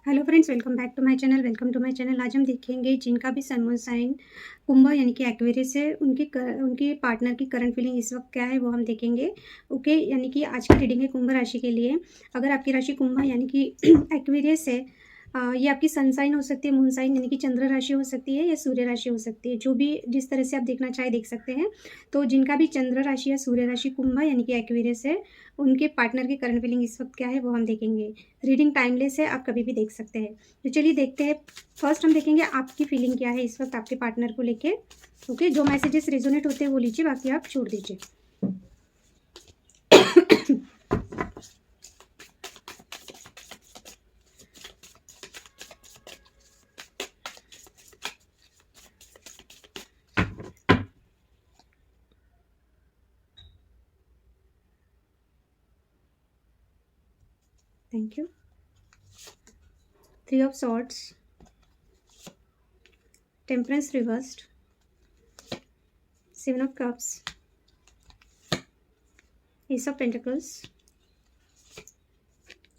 Hello friends, welcome back to my channel. आज हम देखेंगे जिनका भी सन मून साइन कुंभ यानी कि एक्वेरियस है, उनके पार्टनर की करंट फीलिंग इस वक्त क्या है वो हम देखेंगे। ओके, यानी कि आज की रीडिंग है कुंभ राशि के लिए। अगर आपकी राशि कुंभ यानी कि एक्वेरियस है, ये आपकी सन साइन हो सकती है, मून साइन यानी कि चंद्र राशि हो सकती है या सूर्य राशि हो सकती है, जो भी जिस तरह से आप देखना चाहे देख सकते हैं। तो जिनका भी चंद्र राशि या सूर्य राशि कुंभ यानी कि एक्वेरियस है, उनके पार्टनर की करंट फीलिंग इस वक्त क्या है वो हम देखेंगे। रीडिंग टाइमलेस है, आप कभी भी देख सकते हैं। तो चलिए देखते हैं। फर्स्ट हम देखेंगे आपकी फीलिंग क्या है इस वक्त आपके पार्टनर को लेके। ओके, जो मैसेजेस रेजोनेट होते हैं वो लीजिए, बाकी आप छोड़ दीजिए। Thank you. 3 of swords, temperance reversed, 7 of cups, S of pentacles,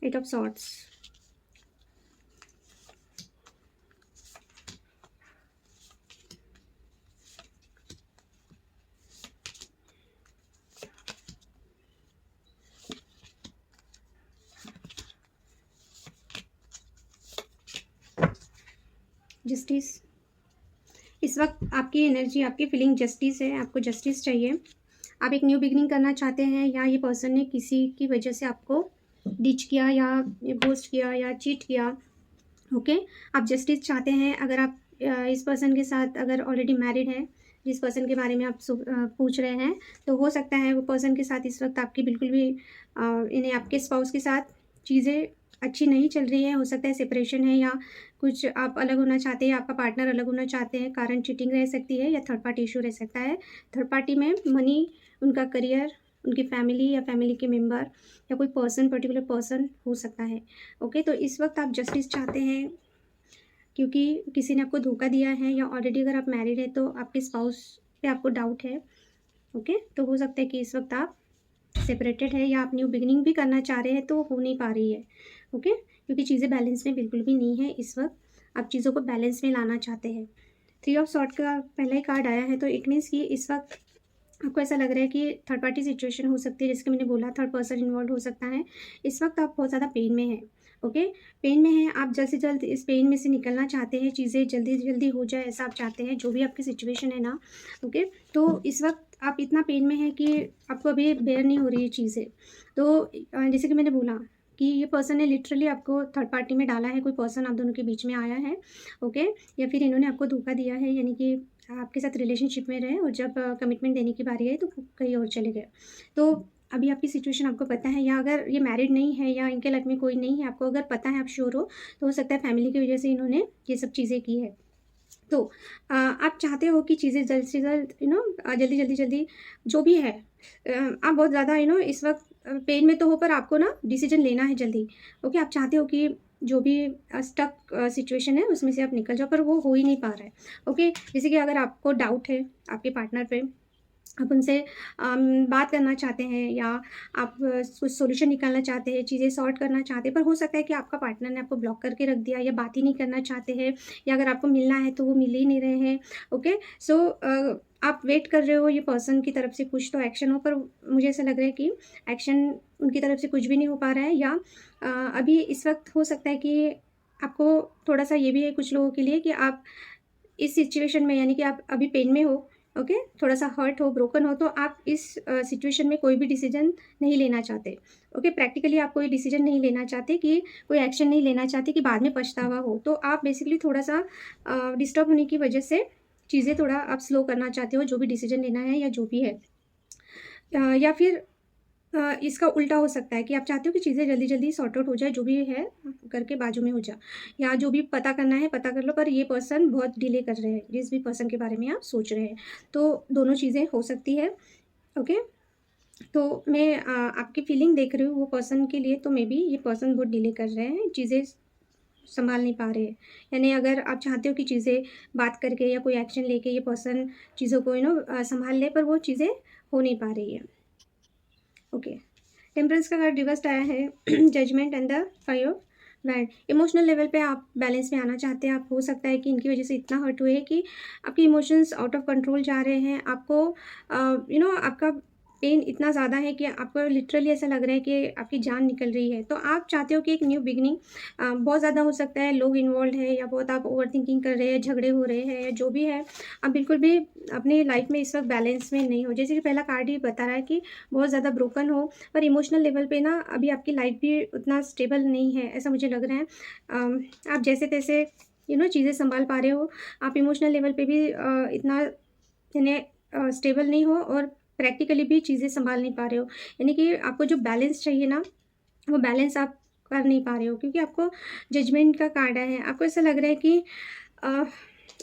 8 of swords. Justice, इस वक्त आपकी एनर्जी, आपकी फीलिंग जस्टिस है। आपको जस्टिस चाहिए। आप एक न्यू बिगनिंग करना चाहते हैं, या ये पर्सन ने किसी की वजह से आपको डिच किया या घोस्ट किया या चीट किया। ओके, आप जस्टिस चाहते हैं। अगर आप इस पर्सन के साथ अगर ऑलरेडी मैरिड है, जिस पर्सन के बारे में आप पूछ रहे हैं, तो हो सकता है वो पर्सन के साथ इस वक्त आपकी बिल्कुल भी इन्हें आपके स्पाउस के साथ चीज़ें अच्छी नहीं चल रही है। हो सकता है सेपरेशन है, या कुछ आप अलग होना चाहते हैं, आपका पार्टनर अलग होना चाहते हैं। कारण चीटिंग रह सकती है या थर्ड पार्टी इशू रह सकता है। थर्ड पार्टी में मनी, उनका करियर, उनकी फैमिली या फैमिली के मेंबर या कोई पर्सन, पर्टिकुलर पर्सन हो सकता है। ओके, तो इस वक्त आप जस्टिस चाहते हैं क्योंकि किसी ने आपको धोखा दिया है, या ऑलरेडी अगर आप मैरिड है तो आपके स्पाउस पे आपको डाउट है। ओके, तो हो सकता है कि इस वक्त आप सेपरेटेड है, या आप न्यू बिगिनिंग भी करना चाह रहे हैं तो हो नहीं पा रही है। ओके, क्योंकि चीज़ें बैलेंस में बिल्कुल भी नहीं है इस वक्त। आप चीज़ों को बैलेंस में लाना चाहते हैं। 3 ऑफ सॉर्ड का पहला ही कार्ड आया है, तो इट मीन्स कि इस वक्त आपको ऐसा लग रहा है कि थर्ड पार्टी सिचुएशन हो सकती है, जैसे कि मैंने बोला थर्ड पर्सन इन्वॉल्व हो सकता है। इस वक्त आप बहुत ज़्यादा पेन में हैं। ओके, पेन में हैं आप, जल्द से जल्द इस पेन में से निकलना चाहते हैं, चीज़ें जल्दी जल्दी हो जाए ऐसा आप चाहते हैं, जो भी आपकी सिचुएशन है ना। ओके, तो इस वक्त आप इतना पेन में हैं कि आपको अभी बेयर नहीं हो रही है चीज़ें। तो जैसे कि मैंने बोला कि ये पर्सन ने लिटरली आपको थर्ड पार्टी में डाला है, कोई पर्सन आप दोनों के बीच में आया है। ओके, या फिर इन्होंने आपको धोखा दिया है, यानी कि आपके साथ रिलेशनशिप में रहे और जब कमिटमेंट देने की बारी आई तो कहीं और चले गए। तो अभी आपकी सिचुएशन आपको पता है, या अगर ये मैरिड नहीं है या इनके लाइफ में कोई नहीं है, आपको अगर पता है, आप श्योर हो, तो हो सकता है फैमिली की वजह से इन्होंने ये सब चीज़ें की है। तो आप चाहते हो कि चीज़ें जल्द से जल्द जल्दी जो भी है, आप बहुत ज़्यादा इस वक्त पेन में तो हो, पर आपको ना डिसीजन लेना है जल्दी। ओके, आप चाहते हो कि जो भी स्टक सिचुएशन है उसमें से आप निकल जाओ, पर वो हो ही नहीं पा रहा है। ओके, जैसे कि अगर आपको डाउट है आपके पार्टनर पे, आप उनसे बात करना चाहते हैं, या आप कुछ सॉल्यूशन निकालना चाहते हैं, चीज़ें सॉर्ट करना चाहते हैं, पर हो सकता है कि आपका पार्टनर ने आपको ब्लॉक करके रख दिया, या बात ही नहीं करना चाहते हैं, या अगर आपको मिलना है तो वो मिल ही नहीं रहे हैं। ओके, सो आप वेट कर रहे हो ये पर्सन की तरफ से कुछ तो एक्शन हो, पर मुझे ऐसा लग रहा है कि एक्शन उनकी तरफ से कुछ भी नहीं हो पा रहा है। या अभी इस वक्त हो सकता है कि आपको थोड़ा-सा ये भी है कुछ लोगों के लिए कि आप इस सिचुएशन में, यानी कि आप अभी पेन में हो। ओके, थोड़ा-सा हर्ट हो, ब्रोकन हो, तो आप इस सिचुएशन में कोई भी डिसीजन नहीं लेना चाहते। ओके, प्रैक्टिकली आप कोई डिसीजन नहीं लेना चाहते, कि कोई एक्शन नहीं लेना चाहते कि बाद में पछतावा हो। तो आप बेसिकली थोड़ा-सा डिस्टर्ब होने की वजह से चीज़ें थोड़ा आप स्लो करना चाहते हो, जो भी डिसीजन लेना है या जो भी है। या फिर इसका उल्टा हो सकता है कि आप चाहते हो कि चीज़ें जल्दी-जल्दी सॉर्ट आउट हो जाए, जो भी है घर के बाजू में हो जाए, या जो भी पता करना है पता कर लो, पर ये पर्सन बहुत डिले कर रहे हैं, जिस भी पर्सन के बारे में आप सोच रहे हैं। तो दोनों चीज़ें हो सकती है। ओके, तो मैं आपकी फीलिंग देख रही हूँ वो पर्सन के लिए, तो मे बी ये पर्सन बहुत डिले कर रहे हैं, चीज़ें सँभाल नहीं पा रहे हैं। यानी अगर आप चाहते हो कि चीज़ें बात करके या कोई एक्शन लेके ये पर्सन चीज़ों को सँभाल ले, पर वो चीज़ें हो नहीं पा रही है। ओके, टेम्परेंस का कार्ड रिवर्स्ड आया है, judgement and the 5 of right. Emotional level पे आप बैलेंस में आना चाहते हैं। आप हो सकता है कि इनकी वज़ह से इतना हर्ट हुए हैं कि आपके इमोशंस आउट ऑफ कंट्रोल जा रहे हैं। आपको आपका पेन इतना ज़्यादा है कि आपको लिटरली ऐसा लग रहा है कि आपकी जान निकल रही है। तो आप चाहते हो कि एक न्यू बिगिनिंग बहुत ज़्यादा हो सकता है लोग इन्वॉल्वड है या बहुत आप ओवरथिंकिंग कर रहे हैं, झगड़े हो रहे हैं या जो भी है, आप बिल्कुल भी अपनी लाइफ़ में इस वक़्त बैलेंस में नहीं हो। जैसे कि पहला कार्ड ही बता रहा है कि बहुत ज़्यादा ब्रोकन हो, पर इमोशनल लेवल पे ना अभी आपकी लाइफ़ भी उतना स्टेबल नहीं है, ऐसा मुझे लग रहा है। आप जैसे-तैसे चीज़ें सँभाल पा रहे हो, आप इमोशनल लेवल पे भी इतना यानी स्टेबल नहीं हो और प्रैक्टिकली भी चीज़ें सँभाल नहीं पा रहे हो। यानी कि आपको जो बैलेंस चाहिए ना, वो बैलेंस आप कर नहीं पा रहे हो क्योंकि आपको जजमेंट का कार्ड आया है। आपको ऐसा लग रहा है कि अ,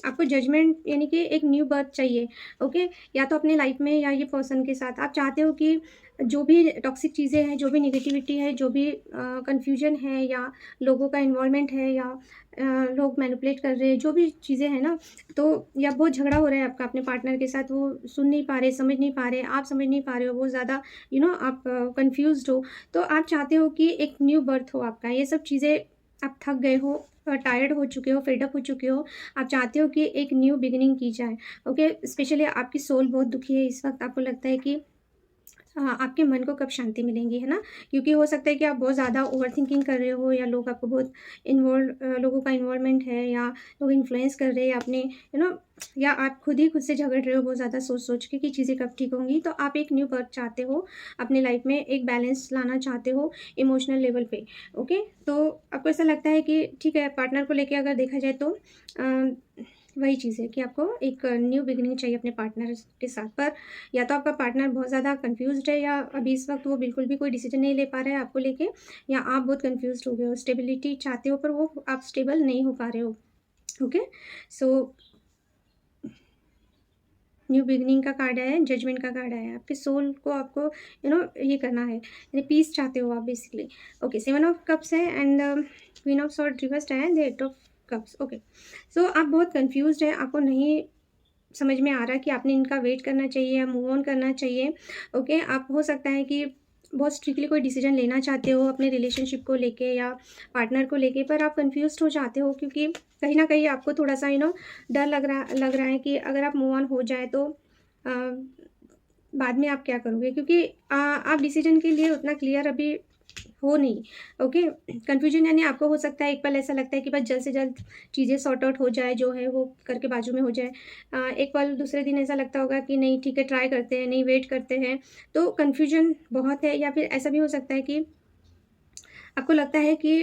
आपको जजमेंट यानी कि एक न्यू बर्थ चाहिए, ओके? या तो अपने लाइफ में या ये पर्सन के साथ आप चाहते हो कि जो भी टॉक्सिक चीज़ें हैं, जो भी नेगेटिविटी है, जो भी कन्फ्यूजन है या लोगों का इन्वॉल्वमेंट है या लोग मैनिपुलेट कर रहे हैं, जो भी चीज़ें हैं ना, तो या बहुत झगड़ा हो रहा है आपका अपने पार्टनर के साथ, वो सुन नहीं पा रहे, समझ नहीं पा रहे, आप समझ नहीं पा रहे हो, बहुत ज़्यादा आप कन्फ्यूज़्ड हो, तो आप चाहते हो कि एक न्यू बर्थ हो आपका। ये सब चीज़ें आप थक गए हो, टायर्ड हो चुके हो, फेड अप हो चुके हो, आप चाहते हो कि एक न्यू बिगिनिंग की जाए, ओके? स्पेशली आपकी सोल बहुत दुखी है इस वक़्त, आपको लगता है कि हाँ, आपके मन को कब शांति मिलेंगी, है ना? क्योंकि हो सकता है कि आप बहुत ज़्यादा ओवरथिंकिंग कर रहे हो या लोग आपको बहुत लोगों का इन्वॉल्वमेंट है या लोग इन्फ्लुएंस कर रहे हैं अपने या आप खुद से झगड़ रहे हो बहुत ज़्यादा सोच-सोच के कि चीज़ें कब ठीक होंगी। तो आप एक न्यू बर्थ चाहते हो, अपनी लाइफ में एक बैलेंस लाना चाहते हो इमोशनल लेवल पे, ओके? तो आपको ऐसा लगता है कि ठीक है, पार्टनर को लेके अगर देखा जाए तो वही चीज़ है कि आपको एक न्यू बिगिनिंग चाहिए अपने पार्टनर के साथ। पर या तो आपका पार्टनर बहुत ज़्यादा कन्फ्यूज़्ड है या अभी इस वक़्त वो बिल्कुल भी कोई डिसीज़न नहीं ले पा रहा है आपको लेके, या आप बहुत कन्फ्यूज़्ड हो गए हो। स्टेबिलिटी चाहते हो पर वो आप स्टेबल नहीं हो पा रहे हो। ओके? सो न्यू बिगिनिंग का कार्ड आया है, जजमेंट का कार्ड आया है। आपके सोल को आपको ये करना है, यानी पीस चाहते हो आप बेसिकली। ओके, 7 ऑफ कप्स है and queen of sword reversed है, द 8 ऑफ कप्स। ओके, सो आप बहुत कन्फ्यूज़्ड हैं, आपको नहीं समझ में आ रहा कि आपने इनका वेट करना चाहिए या मूव ऑन करना चाहिए, ओके? आप हो सकता है कि बहुत स्ट्रिक्टली कोई डिसीजन लेना चाहते हो अपने रिलेशनशिप को लेके या पार्टनर को लेके, पर आप कन्फ्यूज़्ड हो जाते हो क्योंकि कहीं न कहीं आपको थोड़ा-सा डर लग रहा है कि अगर आप मूव ऑन हो जाए तो अ, बाद में आप क्या करोगे? क्योंकि आप डिसीजन के लिए उतना क्लियर अभी हो नहीं, ओके? कन्फ्यूजन यानी आपको हो सकता है एक पल ऐसा लगता है कि बस जल्द से जल्द चीज़ें सॉर्ट आउट हो जाए, जो है वो करके बाजू में हो जाए। एक पल दूसरे दिन ऐसा लगता होगा कि नहीं ठीक है, ट्राई करते हैं, नहीं वेट करते हैं। तो कन्फ्यूजन बहुत है, या फिर ऐसा भी हो सकता है कि आपको लगता है कि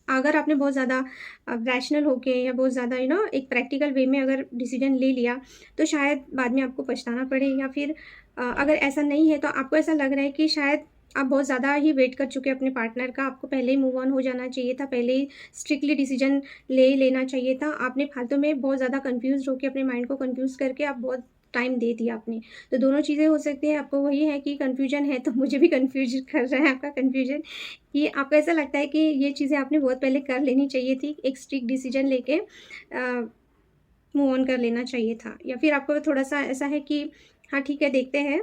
अगर आपने बहुत ज़्यादा रैशनल होके या बहुत ज़्यादा एक प्रैक्टिकल वे में अगर डिसीजन ले लिया, तो शायद बाद में आपको पछताना पड़े, या फिर अगर ऐसा नहीं है तो आपको ऐसा लग रहा है कि शायद आप बहुत ज़्यादा ही वेट कर चुके हैं अपने पार्टनर का, आपको पहले ही मूव ऑन हो जाना चाहिए था, पहले ही स्ट्रिक्टली डिसीजन ले लेना चाहिए था। आपने फालतू में बहुत ज़्यादा कन्फ्यूज़्ड होके अपने माइंड को कन्फ्यूज़ करके आप बहुत टाइम दे दिया आपने। तो दोनों चीज़ें हो सकती हैं, आपको वही है कि कन्फ्यूजन है तो मुझे भी कन्फ्यूज़ कर रहा है आपका कन्फ्यूजन, कि आपको ऐसा लगता है कि ये चीज़ें आपने बहुत पहले कर लेनी चाहिए थी, एक स्ट्रिक्ट डिसीजन लेके मूव ऑन कर लेना चाहिए था। या फिर आपको थोड़ा-सा ऐसा है कि हाँ, ठीक है, देखते हैं,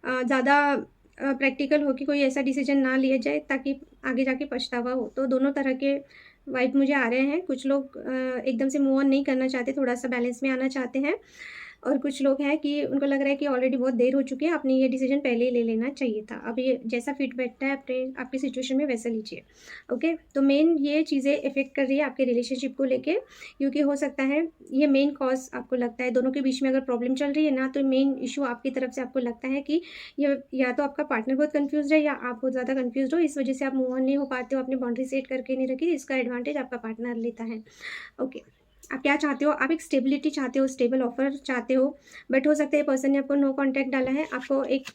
ज़्यादा प्रैक्टिकल हो कि कोई ऐसा डिसीजन ना लिया जाए ताकि आगे जाके पछतावा हो। तो दोनों तरह के वाइब मुझे आ रहे हैं। कुछ लोग एकदम से मूव ऑन नहीं करना चाहते, थोड़ा-सा बैलेंस में आना चाहते हैं, और कुछ लोग हैं कि उनको लग रहा है कि ऑलरेडी बहुत देर हो चुकी है, आपने ये डिसीजन पहले ही ले लेना चाहिए था। अब ये जैसा फिट बैठता है अपने आपकी सिचुएशन में वैसा लीजिए, ओके? तो मेन ये चीज़ें इफ़ेक्ट कर रही है आपके रिलेशनशिप को लेके, क्योंकि हो सकता है ये मेन कॉज़ आपको लगता है, दोनों के बीच में अगर प्रॉब्लम चल रही है ना, तो मेन इश्यू आपकी तरफ से आपको लगता है कि ये या तो आपका पार्टनर बहुत कन्फ्यूज़्ड है या आप बहुत ज़्यादा कन्फ्यूज़्ड हो, इस वजह से आप मूव ऑन नहीं हो पाते हो, आपने बाउंड्री सेट करके नहीं रखी, इसका एडवांटेज आपका पार्टनर लेता है, ओके? आप क्या चाहते हो? आप एक स्टेबिलिटी चाहते हो, स्टेबल ऑफ़र चाहते हो, बट हो सकता है पर्सन ने आपको नो कॉन्टैक्ट डाला है, आपको एक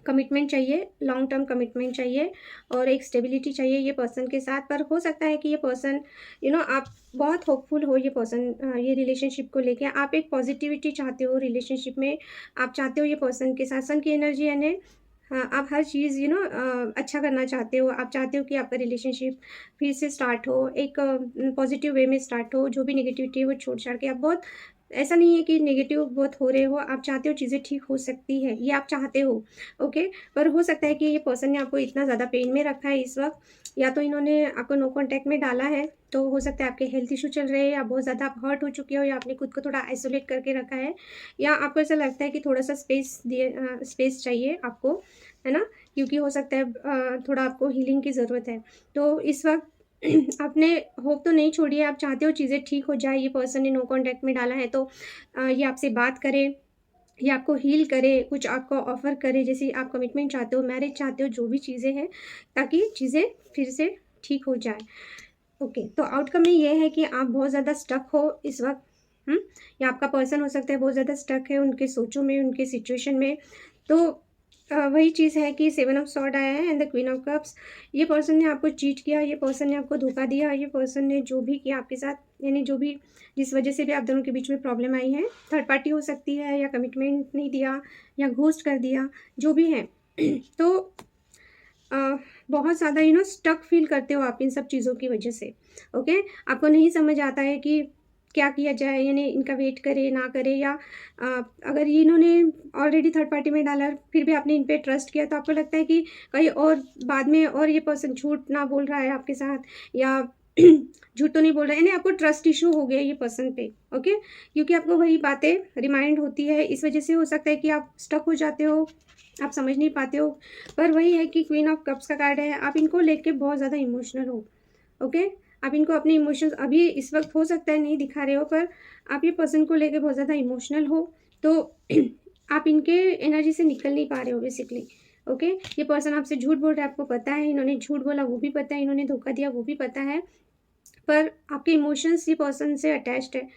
कमिटमेंट चाहिए, लॉन्ग टर्म कमिटमेंट चाहिए और एक स्टेबिलिटी चाहिए ये पर्सन के साथ। पर हो सकता है कि ये पर्सन आप बहुत होपफुल हो, ये पर्सन ये रिलेशनशिप को लेके, आप एक पॉजिटिविटी चाहते हो रिलेशनशिप में, आप चाहते हो ये पर्सन के साथ सन की एनर्जी यानी हाँ, आप हर चीज़ अच्छा करना चाहते हो, आप चाहते हो कि आपका रिलेशनशिप फिर से स्टार्ट हो, एक पॉजिटिव वे में स्टार्ट हो, जो भी नेगेटिविटी है वो छोड़-छाड़ के आप बहुत ऐसा नहीं है कि नेगेटिव बहुत हो रहे हो, आप चाहते हो चीज़ें ठीक हो सकती है, ये आप चाहते हो, ओके। पर हो सकता है कि ये पर्सन ने आपको इतना ज़्यादा पेन में रखा है इस वक्त, या तो इन्होंने आपको नो कॉन्टैक्ट में डाला है, तो हो सकता है आपके हेल्थ इशू चल रहे हैं, या बहुत ज़्यादा आप हर्ट हो चुके हो, या आपने खुद को थोड़ा आइसोलेट करके रखा है, या आपको ऐसा लगता है कि थोड़ा सा स्पेस चाहिए आपको, है ना, क्योंकि हो सकता है थोड़ा आपको हीलिंग की ज़रूरत है। तो इस वक्त आपने होप तो नहीं छोड़ी है, आप चाहते हो चीज़ें ठीक हो जाए, ये पर्सन ने नो कॉन्टैक्ट में डाला है, तो ये आपसे बात करे, ये आपको हील करे, कुछ आपको ऑफ़र करे, जैसे आप कमिटमेंट चाहते हो, मैरिज चाहते हो, जो भी चीज़ें हैं, ताकि चीज़ें फिर से ठीक हो जाए। ओके, तो आउटकम में ये है कि आप बहुत ज़्यादा स्टक हो इस वक़्त, या आपका पर्सन हो सकता है बहुत ज़्यादा स्टक है उनके सोचों में, उनके सिचुएशन में। तो वही चीज़ है कि 7 ऑफ सॉर्ड आया है and the queen of cups. ये पर्सन ने आपको चीट किया, ये पर्सन ने आपको धोखा दिया, ये पर्सन ने जो भी किया आपके साथ, यानी जो भी जिस वजह से भी आप दोनों के बीच में प्रॉब्लम आई है, थर्ड पार्टी हो सकती है, या कमिटमेंट नहीं दिया, या घोस्ट कर दिया, जो भी है। तो बहुत ज़्यादा स्टक फील करते हो आप इन सब चीज़ों की वजह से, ओके। आपको नहीं समझ आता है कि क्या किया जाए, यानी इनका वेट करे ना करे, या अगर ये इन्होंने ऑलरेडी थर्ड पार्टी में डाला फिर भी आपने इन पे ट्रस्ट किया, तो आपको लगता है कि कहीं और बाद में और ये पर्सन झूठ ना बोल रहा है आपके साथ, या झूठ तो नहीं बोल रहा है, यानी आपको ट्रस्ट इशू हो गया ये पर्सन पे, ओके। क्योंकि आपको वही बातें रिमाइंड होती है, इस वजह से हो सकता है कि आप स्टक हो जाते हो, आप समझ नहीं पाते हो। पर वही है कि क्वीन ऑफ कप्स का कार्ड है, आप इनको लेके बहुत ज़्यादा इमोशनल हो, ओके। आप इनको अपने इमोशंस अभी इस वक्त हो सकता है नहीं दिखा रहे हो, पर आप ये पर्सन को लेके बहुत ज़्यादा इमोशनल हो, तो आप इनके एनर्जी से निकल नहीं पा रहे हो बेसिकली, ओके। ये पर्सन आपसे झूठ बोल रहा है, आपको पता है, इन्होंने झूठ बोला वो भी पता है, इन्होंने धोखा दिया वो भी पता है, पर आपके इमोशंस ये पर्सन से अटैच्ड है।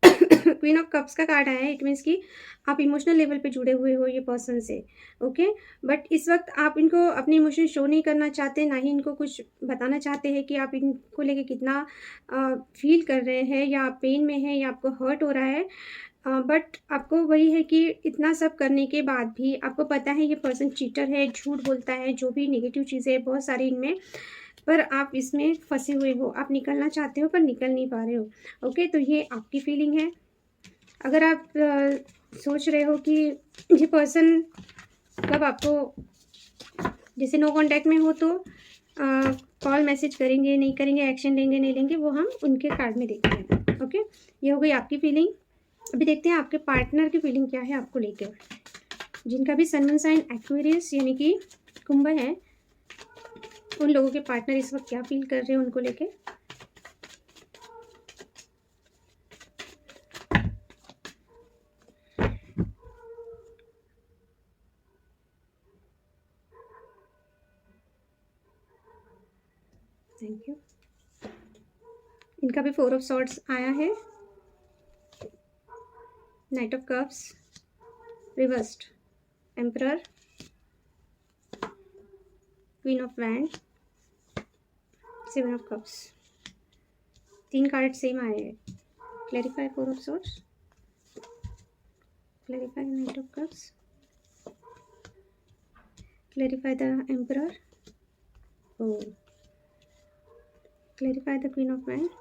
क्वीन ऑफ कप्स का कार्ड आया है, इट मीन्स कि आप इमोशनल लेवल पे जुड़े हुए हो ये पर्सन से, ओके। बट इस वक्त आप इनको अपने इमोशन शो नहीं करना चाहते, ना ही इनको कुछ बताना चाहते हैं कि आप इनको लेके कितना फील कर रहे हैं, या आप पेन में हैं, या आपको हर्ट हो रहा है। बट आपको वही है कि इतना सब करने के बाद भी आपको पता है ये पर्सन चीटर है, झूठ बोलता है, जो भी नेगेटिव चीज़ें बहुत सारी इनमें, पर आप इसमें फंसे हुए हो, आप निकलना चाहते हो पर निकल नहीं पा रहे हो, ओके। तो ये आपकी फीलिंग है। अगर आप सोच रहे हो कि ये पर्सन कब आपको, जैसे नो कांटेक्ट में हो, तो कॉल मैसेज करेंगे नहीं करेंगे, एक्शन लेंगे नहीं लेंगे, वो हम उनके कार्ड में देखते हैं, ओके। ये हो गई आपकी फीलिंग। अभी देखते हैं आपके पार्टनर की फीलिंग क्या है आपको लेकर, जिनका भी सन मून साइन एक्वेरियस यानी कि कुंभ है, उन लोगों के पार्टनर इस वक्त क्या फील कर रहे हैं उनको लेके। Thank you. इनका भी 4 ऑफ सॉर्ड्स आया है, night of cups, reversed, emperor, queen of wand, 7 of cups. 3 card same आए हैं। Clarify 4 of swords, clarify night of cups, clarify the emperor, oh, clarify the queen of wands,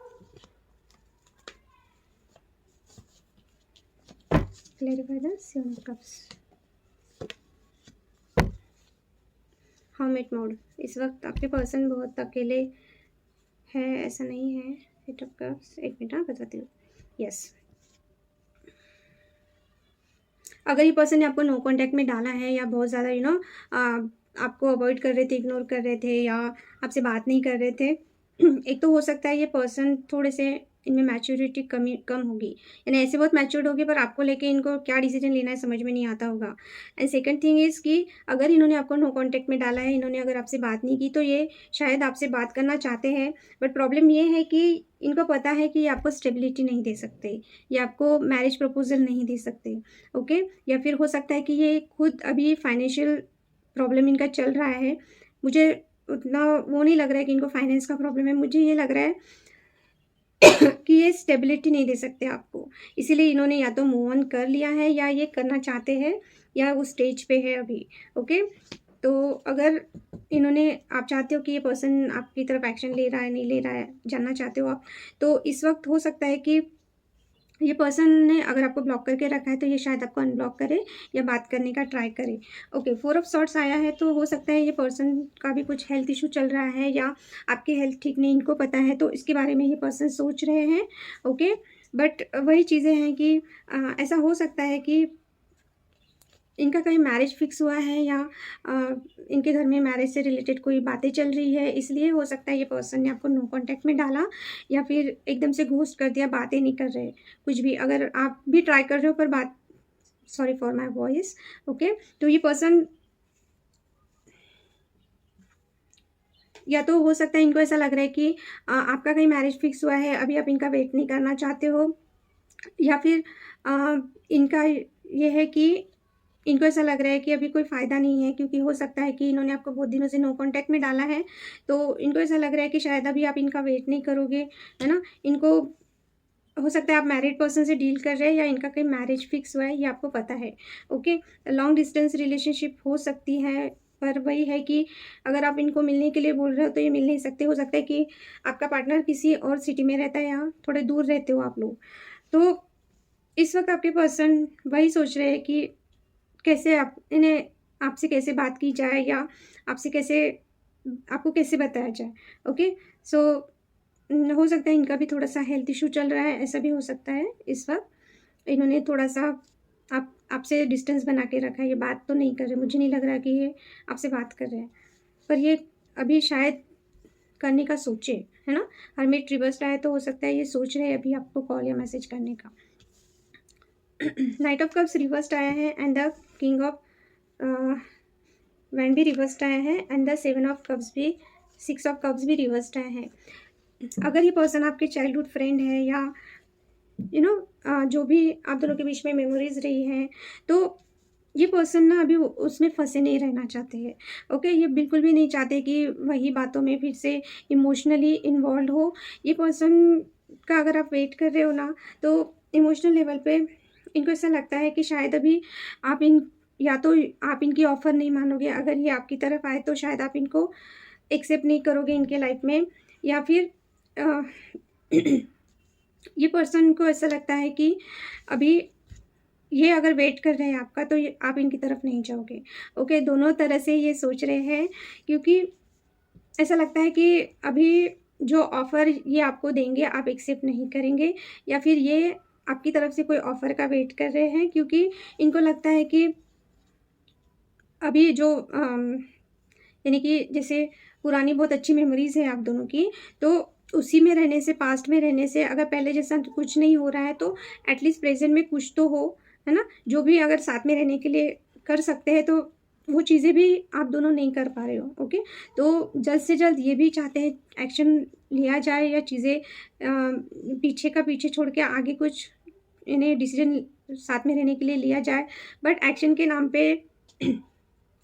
clarify the 7 of cups। hermit mode, इस वक्त आपके person बहुत अकेले है, ऐसा नहीं है। 8 ऑफ कप्स, एक मिनट हाँ बताती हूँ। यस, अगर ये पर्सन ने आपको नो कांटेक्ट में डाला है, या बहुत ज़्यादा आपको अवॉइड कर रहे थे, इग्नोर कर रहे थे, या आपसे बात नहीं कर रहे थे, एक तो हो सकता है ये पर्सन थोड़े से इनमें मैच्योरिटी कम होगी, यानी ऐसे बहुत मैच्योर्ड होगी, पर आपको लेके इनको क्या डिसीजन लेना है समझ में नहीं आता होगा। एंड सेकंड थिंग इज़ कि अगर इन्होंने आपको नो कांटेक्ट में डाला है, इन्होंने अगर आपसे बात नहीं की, तो ये शायद आपसे बात करना चाहते हैं, बट प्रॉब्लम ये है कि इनको पता है कि ये आपको स्टेबिलिटी नहीं दे सकते, ये आपको मैरिज प्रपोजल नहीं दे सकते, ओके। या फिर हो सकता है कि ये खुद अभी फाइनेंशियल प्रॉब्लम इनका चल रहा है, मुझे उतना वो नहीं लग रहा है कि इनको फाइनेंस का प्रॉब्लम है, मुझे ये लग रहा है कि ये स्टेबिलिटी नहीं दे सकते आपको, इसीलिए इन्होंने या तो मूव ऑन कर लिया है, या ये करना चाहते हैं, या उस स्टेज पे है अभी, ओके। तो अगर इन्होंने, आप चाहते हो कि ये पर्सन आपकी तरफ एक्शन ले रहा है नहीं ले रहा है, जानना चाहते हो आप, तो इस वक्त हो सकता है कि ये पर्सन ने अगर आपको ब्लॉक करके रखा है तो ये शायद आपको अनब्लॉक करे या बात करने का ट्राई करे। ओके, 4 ऑफ सॉर्ड्स आया है, तो हो सकता है ये पर्सन का भी कुछ हेल्थ इशू चल रहा है या आपकी हेल्थ ठीक नहीं इनको पता है, तो इसके बारे में ये पर्सन सोच रहे हैं। ओके, बट वही चीज़ें हैं कि ऐसा हो सकता है कि इनका कहीं मैरिज फिक्स हुआ है या अ, इनके घर में मैरिज से रिलेटेड कोई बातें चल रही है, इसलिए हो सकता है ये पर्सन ने आपको नो कॉन्टैक्ट में डाला या फिर एकदम से घोस्ट कर दिया, बातें नहीं कर रहे कुछ भी। अगर आप भी ट्राई कर रहे हो पर बात, sorry for my voice, okay, तो ये पर्सन या तो हो सकता है इनको ऐसा लग रहा है कि आपका कहीं मैरिज फिक्स हुआ है, अभी आप इनका वेट नहीं करना चाहते हो, या फिर इनका ये है कि इनको ऐसा लग रहा है कि अभी कोई फ़ायदा नहीं है, क्योंकि हो सकता है कि इन्होंने आपको बहुत दिनों से नो कॉन्टैक्ट में डाला है, तो इनको ऐसा लग रहा है कि शायद अभी आप इनका वेट नहीं करोगे, है ना? इनको हो सकता है आप मैरिड पर्सन से डील कर रहे हैं या इनका कहीं मैरिज फिक्स हुआ है, ये आपको पता है। ओके, लॉन्ग डिस्टेंस रिलेशनशिप हो सकती है, पर वही है कि अगर आप इनको मिलने के लिए बोल रहे हो तो ये मिल नहीं सकते। हो सकता है कि आपका पार्टनर किसी और सिटी में रहता है या थोड़े दूर रहते हो आप लोग। तो इस वक़्त आपके पर्सन वही सोच रहे हैं कि कैसे आप इन्हें आपसे कैसे बात की जाए या आपसे कैसे आपको कैसे बताया जाए। ओके, सो हो सकता है इनका भी थोड़ा-सा हेल्थ इश्यू चल रहा है, ऐसा भी हो सकता है इस वक़्त। इन्होंने थोड़ा-सा आपसे डिस्टेंस बना के रखा है, ये बात तो नहीं कर रहे, मुझे नहीं लग रहा कि ये आपसे बात कर रहे हैं। पर ये अभी शायद करने का सोचे, है ना? हर्मिट रिवर्स्ड आया तो हो सकता है ये सोच रहे हैं अभी आपको कॉल या मैसेज करने का। नाइट ऑफ कप्स रिवर्स्ड आया है and the king of wand भी रिवर्स्ड आया है एंड द 7 ऑफ कप्स भी, 6 ऑफ कप्स भी रिवर्स्ड आया है। अगर ये पर्सन आपके चाइल्डहुड फ्रेंड है या यू नो जो भी आप दोनों के बीच में मेमोरीज रही हैं, तो ये पर्सन ना अभी उसमें फंसे नहीं रहना चाहते हैं। ओके, ये बिल्कुल भी नहीं चाहते कि वही बातों में फिर से इमोशनली इन्वॉल्व हो। ये पर्सन का अगर आप वेट कर रहे हो ना, तो इमोशनल लेवल पे इनको ऐसा लगता है कि शायद अभी आप इन या तो आप इनकी ऑफ़र नहीं मानोगे, अगर ये आपकी तरफ आए तो शायद आप इनको एक्सेप्ट नहीं करोगे इनके लाइफ में, या फिर अ, ये पर्सन को ऐसा लगता है कि अभी ये अगर वेट कर रहे हैं आपका तो ये आप इनकी तरफ नहीं जाओगे। ओके, दोनों तरह से ये सोच रहे हैं, क्योंकि ऐसा लगता है कि अभी जो ऑफ़र ये आपको देंगे आप एक्सेप्ट नहीं करेंगे, या फिर ये आपकी तरफ से कोई ऑफ़र का वेट कर रहे हैं, क्योंकि इनको लगता है कि अभी जो यानी कि जैसे पुरानी बहुत अच्छी मेमोरीज़ है आप दोनों की, तो उसी में रहने से, पास्ट में रहने से अगर पहले जैसा कुछ नहीं हो रहा है तो एटलीस्ट प्रेज़ेंट में कुछ तो हो, है ना? जो भी अगर साथ में रहने के लिए कर सकते हैं तो वो चीज़ें भी आप दोनों नहीं कर पा रहे हो, ओके? तो जल्द से जल्द ये भी चाहते हैं एक्शन लिया जाए या चीज़ें पीछे का पीछे छोड़ के आगे कुछ इन्हें डिसीज़न साथ में रहने के लिए लिया जाए, बट एक्शन के नाम पे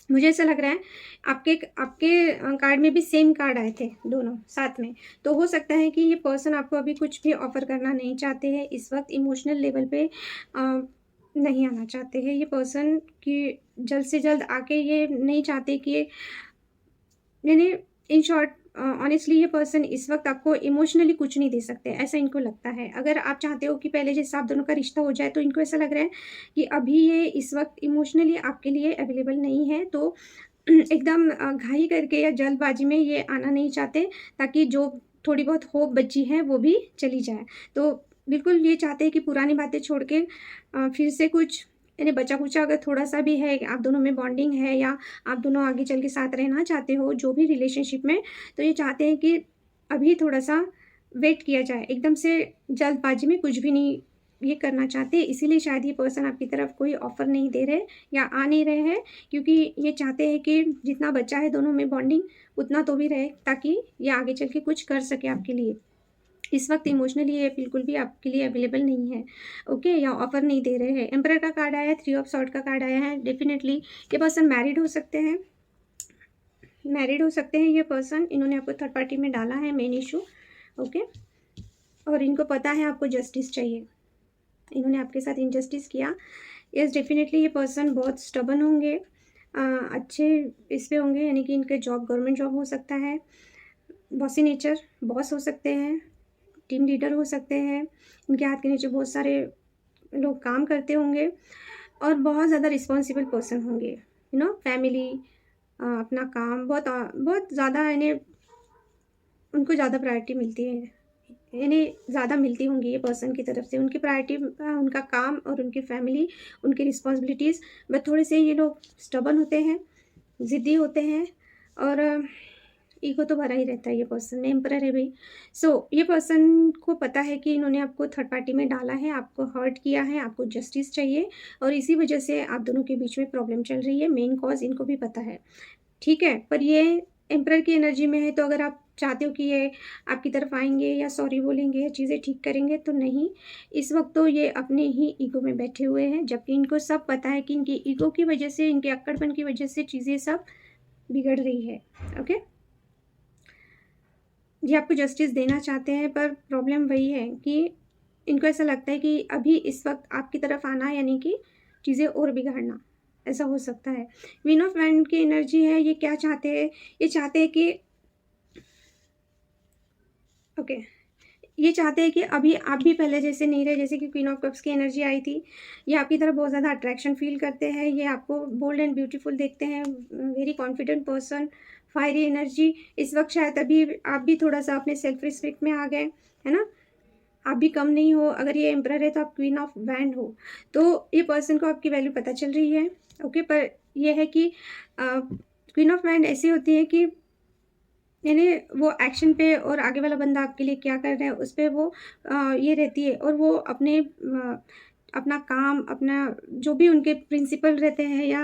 मुझे ऐसा लग रहा है आपके आपके कार्ड में भी सेम कार्ड आए थे दोनों साथ में, तो हो सकता है कि ये पर्सन आपको अभी कुछ भी ऑफ़र करना नहीं चाहते हैं, इस वक़्त इमोशनल लेवल पे नहीं आना चाहते हैं ये पर्सन, कि जल्द से जल्द आके ये नहीं चाहते कि यानी इन शॉर्ट ऑनेस्टली ये पर्सन इस वक़्त आपको इमोशनली कुछ नहीं दे सकते, ऐसा इनको लगता है। अगर आप चाहते हो कि पहले जैसा आप दोनों का रिश्ता हो जाए, तो इनको ऐसा लग रहा है कि अभी ये इस वक़्त इमोशनली आपके लिए अवेलेबल नहीं है, तो एकदम घाई करके या जल्दबाजी में ये आना नहीं चाहते, ताकि जो थोड़ी बहुत होप बची है, वो भी चली जाए। तो बिल्कुल ये चाहते हैं कि पुरानी बातें छोड़ के फिर से कुछ यानी बचा-कुचा अगर थोड़ा-सा भी है, आप दोनों में बॉन्डिंग है या आप दोनों आगे चल के साथ रहना चाहते हो, जो भी रिलेशनशिप में, तो ये चाहते हैं कि अभी थोड़ा-सा वेट किया जाए। एकदम से जल्दबाजी में कुछ भी नहीं ये करना चाहते, इसीलिए शायद ये पर्सन आपकी तरफ कोई ऑफ़र नहीं दे रहे या आ नहीं रहे हैं, क्योंकि ये चाहते हैं कि जितना बचा है दोनों में बॉन्डिंग, उतना तो भी रहे, ताकि ये आगे चल के कुछ कर सकें आपके लिए। इस वक़्त इमोशनली ये बिल्कुल भी आपके लिए अवेलेबल नहीं है, ओके? या ऑफ़र नहीं दे रहे हैं। एम्परर का कार्ड आया है, 3 ऑफ सॉर्ड का कार्ड आया है। डेफ़िनिटली ये पर्सन मैरिड हो सकते हैं, मैरिड हो सकते हैं ये पर्सन। इन्होंने आपको थर्ड पार्टी में डाला है, मेन इश्यू, ओके? और इनको पता है आपको जस्टिस चाहिए। इन्होंने आपके साथ इनजस्टिस किया। येस, डेफ़िनिटली ये पर्सन बहुत स्टबर्न होंगे, अच्छे इस पे होंगे, यानी कि इनके जॉब गवर्नमेंट जॉब हो सकता है, बॉसी नेचर, बॉस हो सकते हैं, टीम लीडर हो सकते हैं, इनके हाथ के नीचे बहुत सारे लोग काम करते होंगे और बहुत ज़्यादा रिस्पॉन्सिबल पर्सन होंगे, फैमिली, अपना काम बहुत ज़्यादा यानी उनको ज़्यादा प्रायोरिटी मिलती है, यानी ज़्यादा मिलती होंगी ये पर्सन की तरफ से। उनकी प्रायोरिटी उनका काम और उनकी फैमिली, उनकी रिस्पॉन्सिबिलिटीज़। बट थोड़े से ये लोग स्टबर्न होते हैं, ज़िद्दी होते हैं और ईगो तो भरा ही रहता है ये पर्सन में, एम्परर है भाई। ये पर्सन को पता है कि इन्होंने आपको थर्ड पार्टी में डाला है, आपको हर्ट किया है, आपको जस्टिस चाहिए और इसी वजह से आप दोनों के बीच में प्रॉब्लम चल रही है। मेन कॉज इनको भी पता है, ठीक है। पर ये एम्परर की एनर्जी में है, तो अगर आप चाहते हो कि ये आपकी तरफ आएंगे या सॉरी बोलेंगे या चीज़ें ठीक करेंगे, तो नहीं। इस वक्त तो ये अपने ही ईगो में बैठे हुए हैं, जबकि इनको सब पता है कि इनकी ईगो की वजह से, इनके अक्कड़पन की वजह से चीज़ें सब बिगड़ रही है। ओके, ये आपको जस्टिस देना चाहते हैं, पर प्रॉब्लम वही है कि इनको ऐसा लगता है कि अभी इस वक्त आपकी तरफ आना यानी कि चीज़ें और बिगाड़ना, ऐसा हो सकता है। क्वीन ऑफ वैंड की एनर्जी है। ये क्या चाहते हैं? ये चाहते हैं कि ये चाहते हैं कि अभी आप भी पहले जैसे नहीं रहे, जैसे कि क्वीन ऑफ कप्स की एनर्जी आई थी। ये आपकी तरफ बहुत ज़्यादा अट्रैक्शन फील करते हैं, ये आपको बोल्ड एंड ब्यूटीफुल देखते हैं, very confident person, fiery energy. इस वक्त शायद अभी आप भी थोड़ा सा अपने सेल्फ रिस्पेक्ट में आ गए, है ना। आप भी कम नहीं हो। अगर ये एम्परर है तो आप क्वीन ऑफ वैंड हो, तो ये पर्सन को आपकी वैल्यू पता चल रही है। ओके, पर यह है कि क्वीन ऑफ वैंड ऐसी होती है कि यानी वो एक्शन पे और आगे वाला बंदा आपके लिए क्या कर रहा है उस पर वो ये रहती है, और वो अपना काम, अपना जो भी उनके प्रिंसिपल रहते हैं या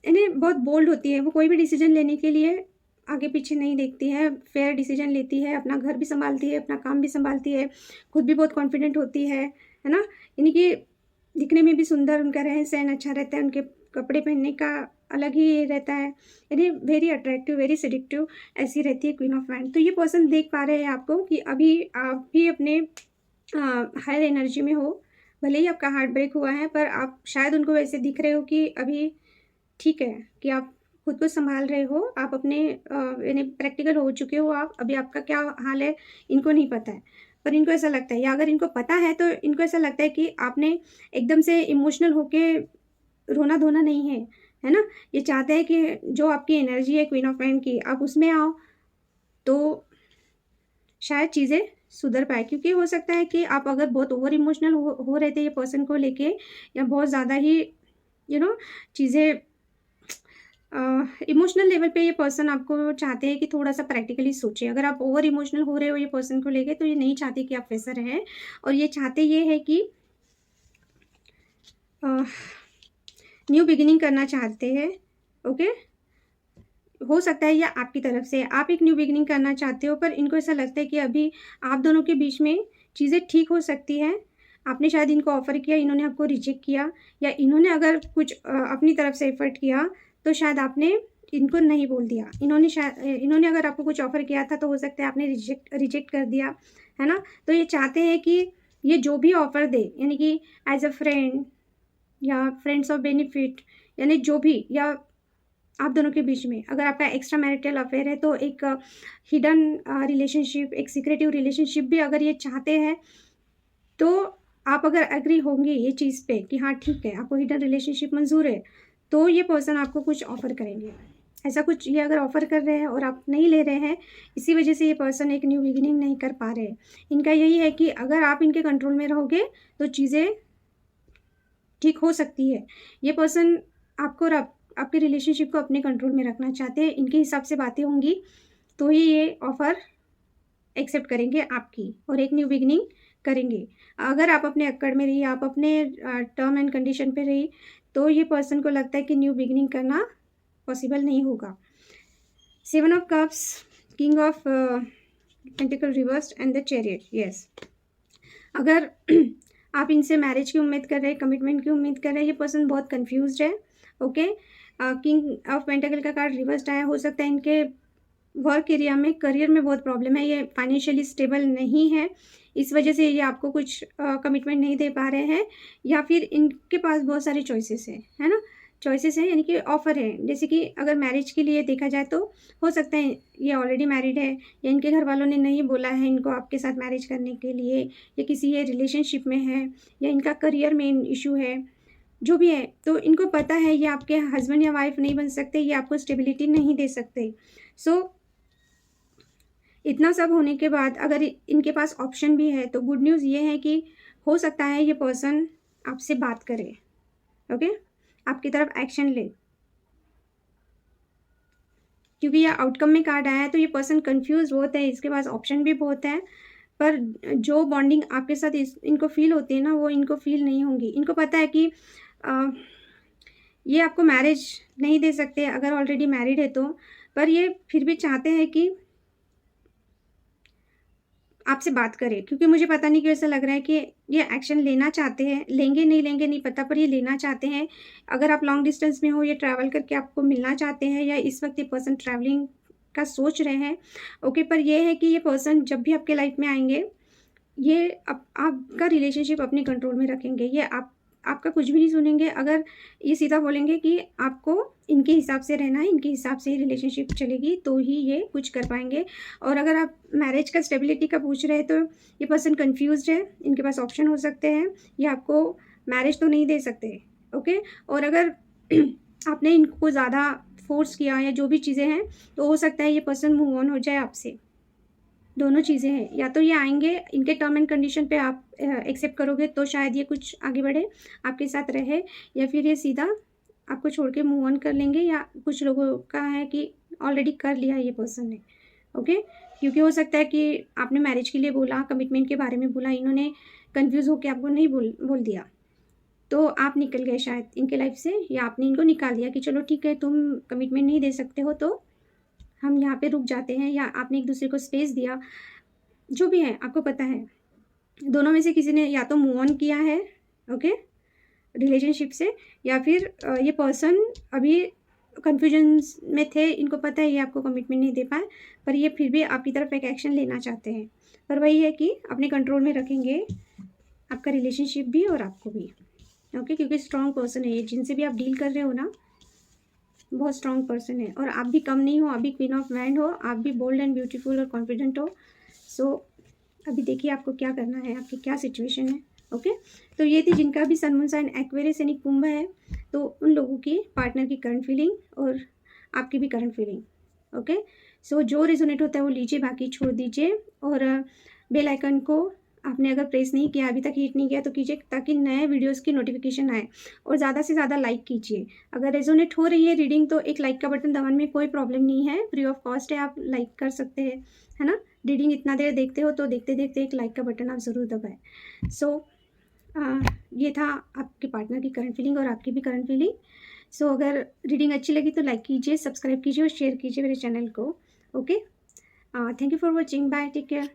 यानी बहुत बोल्ड होती है। वो कोई भी डिसीजन लेने के लिए आगे पीछे नहीं देखती है, फेयर डिसीजन लेती है, अपना घर भी संभालती है, अपना काम भी संभालती है, खुद भी बहुत कॉन्फिडेंट होती है ना। यानी कि दिखने में भी सुंदर, उनका रहन सहन अच्छा रहता है, उनके कपड़े पहनने का अलग ही रहता है, यानी वेरी अट्रैक्टिव, वेरी सेडिक्टिव, ऐसी रहती है क्वीन ऑफ वैंड। तो ये पर्सन देख पा रहे हैं आपको कि अभी आप भी अपने हायर एनर्जी में हो, भले ही आपका हार्ट ब्रेक हुआ है, पर आप शायद उनको वैसे दिख रहे हो कि अभी ठीक है, कि आप खुद को संभाल रहे हो, आप अपने यानी प्रैक्टिकल हो चुके हो आप। अभी आपका क्या हाल है इनको नहीं पता है, पर इनको ऐसा लगता है, या अगर इनको पता है तो इनको ऐसा लगता है कि आपने एकदम से इमोशनल होके रोना धोना नहीं है, है ना। ये चाहते हैं कि जो आपकी एनर्जी है क्वीन ऑफ वैंड की, आप उसमें आओ तो शायद चीज़ें सुधर पाए। क्योंकि हो सकता है कि आप अगर बहुत ओवर इमोशनल हो रहे थे ये पर्सन को लेके, या बहुत ज़्यादा ही चीज़ें इमोशनल लेवल पे ये पर्सन आपको चाहते हैं कि थोड़ा सा प्रैक्टिकली सोचें। अगर आप ओवर इमोशनल हो रहे हो ये पर्सन को लेके, तो ये नहीं चाहते कि आप वैसा रहें, और ये चाहते ये है कि न्यू बिगिनिंग करना चाहते हैं। ओके, हो सकता है या आपकी तरफ से आप एक न्यू बिगिनिंग करना चाहते हो, पर इनको ऐसा लगता है कि अभी आप दोनों के बीच में चीज़ें ठीक हो सकती हैं। आपने शायद इनको ऑफ़र किया, इन्होंने आपको रिजेक्ट किया, या इन्होंने अगर कुछ अपनी तरफ से एफर्ट किया तो शायद आपने इनको नहीं बोल दिया। इन्होंने अगर आपको कुछ ऑफ़र किया था तो हो सकता है आपने रिजेक्ट कर दिया, है ना। तो ये चाहते हैं कि ये जो भी ऑफ़र दे, यानी कि एज अ फ्रेंड या फ्रेंड्स ऑफ बेनिफिट, यानी जो भी, या आप दोनों के बीच में अगर आपका एक्स्ट्रा मैरिटल अफेयर है तो एक हिडन रिलेशनशिप, एक सीक्रेटिव रिलेशनशिप भी अगर ये चाहते हैं, तो आप अगर एग्री होंगे ये चीज़ पे कि हाँ ठीक है, आपको हिडन रिलेशनशिप मंजूर है, तो ये पर्सन आपको कुछ ऑफ़र करेंगे। ऐसा कुछ ये अगर ऑफ़र कर रहे हैं और आप नहीं ले रहे हैं, इसी वजह से ये पर्सन एक न्यू बिगिनिंग नहीं कर पा रहे। इनका यही है कि अगर आप इनके कंट्रोल में रहोगे तो चीज़ें ठीक हो सकती है। ये पर्सन आपको और आपके रिलेशनशिप को अपने कंट्रोल में रखना चाहते हैं। इनके हिसाब से बातें होंगी तो ही ये ऑफ़र एक्सेप्ट करेंगे आपकी, और एक न्यू बिगिनिंग करेंगे। अगर आप अपने अक्कड़ में रही, आप अपने टर्म एंड कंडीशन पे रही, तो ये पर्सन को लगता है कि न्यू बिगिनिंग करना पॉसिबल नहीं होगा। 7 of cups, king of pentacle reversed and the chariot. Yes, अगर आप इनसे मैरिज की उम्मीद कर रहे हैं, कमिटमेंट की उम्मीद कर रहे हैं, ये पर्सन बहुत कंफ्यूज्ड है। ओके, किंग ऑफ पेंटिकल का कार्ड रिवर्स्ड आया। हो सकता है इनके वर्क एरिया में, करियर में बहुत प्रॉब्लम है, ये फाइनेंशियली स्टेबल नहीं है, इस वजह से ये आपको कुछ कमिटमेंट नहीं दे पा रहे हैं, या फिर इनके पास बहुत सारी चॉइसेस है ना। चॉइसेस हैं, यानी कि ऑफ़र है। जैसे कि अगर मैरिज के लिए देखा जाए तो हो सकता है ये ऑलरेडी मैरिड है, या इनके घर वालों ने नहीं बोला है इनको आपके साथ मैरिज करने के लिए, या किसी ये रिलेशनशिप में है, या इनका करियर में इशू है, जो भी है। तो इनको पता है ये आपके हस्बैंड या वाइफ नहीं बन सकते, ये आपको स्टेबिलिटी नहीं दे सकते। सो इतना सब होने के बाद अगर इनके पास ऑप्शन भी है तो गुड न्यूज़ ये है कि हो सकता है ये पर्सन आपसे बात करे, ओके, आपकी तरफ एक्शन ले। क्योंकि ये आउटकम में कार्ड आया है तो ये पर्सन कंफ्यूज बहुत है, इसके पास ऑप्शन भी बहुत है, पर जो बॉन्डिंग आपके साथ इनको फील होती है ना, वो इनको फील नहीं होंगी। इनको पता है कि ये आपको मैरिज नहीं दे सकते अगर ऑलरेडी मैरिड है तो, पर ये फिर भी चाहते हैं कि आपसे बात करें, क्योंकि मुझे पता नहीं क्यों ऐसा लग रहा है कि ये एक्शन लेना चाहते हैं। लेंगे नहीं पता, पर ये लेना चाहते हैं। अगर आप लॉन्ग डिस्टेंस में हो, ये ट्रैवल करके आपको मिलना चाहते हैं, या इस वक्त ये पर्सन ट्रैवलिंग का सोच रहे हैं, ओके। पर ये है कि ये पर्सन जब भी आपके लाइफ में आएंगे, ये आपका रिलेशनशिप अपने कंट्रोल में रखेंगे। ये आपका कुछ भी नहीं सुनेंगे। अगर ये सीधा बोलेंगे कि आपको इनके हिसाब से रहना है, इनके हिसाब से ही रिलेशनशिप चलेगी, तो ही ये कुछ कर पाएंगे। और अगर आप मैरिज का स्टेबिलिटी का पूछ रहे हैं तो ये पर्सन कंफ्यूज्ड है। इनके पास ऑप्शन हो सकते हैं, ये आपको मैरिज तो नहीं दे सकते, ओके। और अगर आपने इनको ज़्यादा फोर्स किया या जो भी चीज़ें हैं, तो हो सकता है ये पर्सन मूव ऑन हो जाए आपसे। दोनों चीज़ें हैं, या तो ये आएंगे, इनके टर्म एंड कंडीशन पे आप एक्सेप्ट करोगे तो शायद ये कुछ आगे बढ़े, आपके साथ रहे, या फिर ये सीधा आपको छोड़ के मूव ऑन कर लेंगे। या कुछ लोगों का है कि ऑलरेडी कर लिया ये पर्सन ने, ओके। क्योंकि हो सकता है कि आपने मैरिज के लिए बोला, कमिटमेंट के बारे में बोला, इन्होंने कन्फ्यूज़ होकर आपको नहीं बोल दिया, तो आप निकल गए शायद इनके लाइफ से, या आपने इनको निकाल दिया कि चलो ठीक है, तुम कमिटमेंट नहीं दे सकते हो तो हम यहाँ पे रुक जाते हैं, या आपने एक दूसरे को स्पेस दिया। जो भी है आपको पता है, दोनों में से किसी ने या तो मूव ऑन किया है, ओके, रिलेशनशिप से, या फिर ये पर्सन अभी कन्फ्यूजन में थे। इनको पता है ये आपको कमिटमेंट नहीं दे पाए, पर ये फिर भी आपकी तरफ एक एक्शन लेना चाहते हैं। पर वही है कि अपने कंट्रोल में रखेंगे आपका रिलेशनशिप भी और आपको भी, ओके। क्योंकि स्ट्रॉन्ग पर्सन है ये, जिनसे भी आप डील कर रहे हो ना, बहुत स्ट्रॉन्ग पर्सन है। और आप भी कम नहीं हो, आप भी क्वीन ऑफ वैंड हो, आप भी बोल्ड एंड ब्यूटीफुल और कॉन्फिडेंट हो। सो अभी देखिए आपको क्या करना है, आपकी क्या सिचुएशन है, ओके। तो ये थी जिनका भी सन मून साइन एक्वेरियस यानी कुंभ है, तो उन लोगों की पार्टनर की करंट फीलिंग और आपकी भी करंट फीलिंग, ओके। सो जो रेजोनेट होता है वो लीजिए, बाकी छोड़ दीजिए। और बेल आइकन को आपने अगर प्रेस नहीं किया, अभी तक हिट नहीं किया, तो कीजिए, ताकि नए वीडियोस की नोटिफिकेशन आए। और ज़्यादा से ज़्यादा लाइक कीजिए। अगर रेजोनेट हो रही है रीडिंग तो एक लाइक का बटन दबाने में कोई प्रॉब्लम नहीं है, फ्री ऑफ कॉस्ट है, आप लाइक कर सकते हैं, है ना। रीडिंग इतना देर देखते हो तो देखते देखते एक लाइक का बटन आप ज़रूर दबाएं। सो ये था आपके पार्टनर की करंट फीलिंग और आपकी भी करंट फीलिंग। सो अगर रीडिंग अच्छी लगी तो लाइक कीजिए, सब्सक्राइब कीजिए और शेयर कीजिए मेरे चैनल को, okay. Thank you for watching, bye, take care.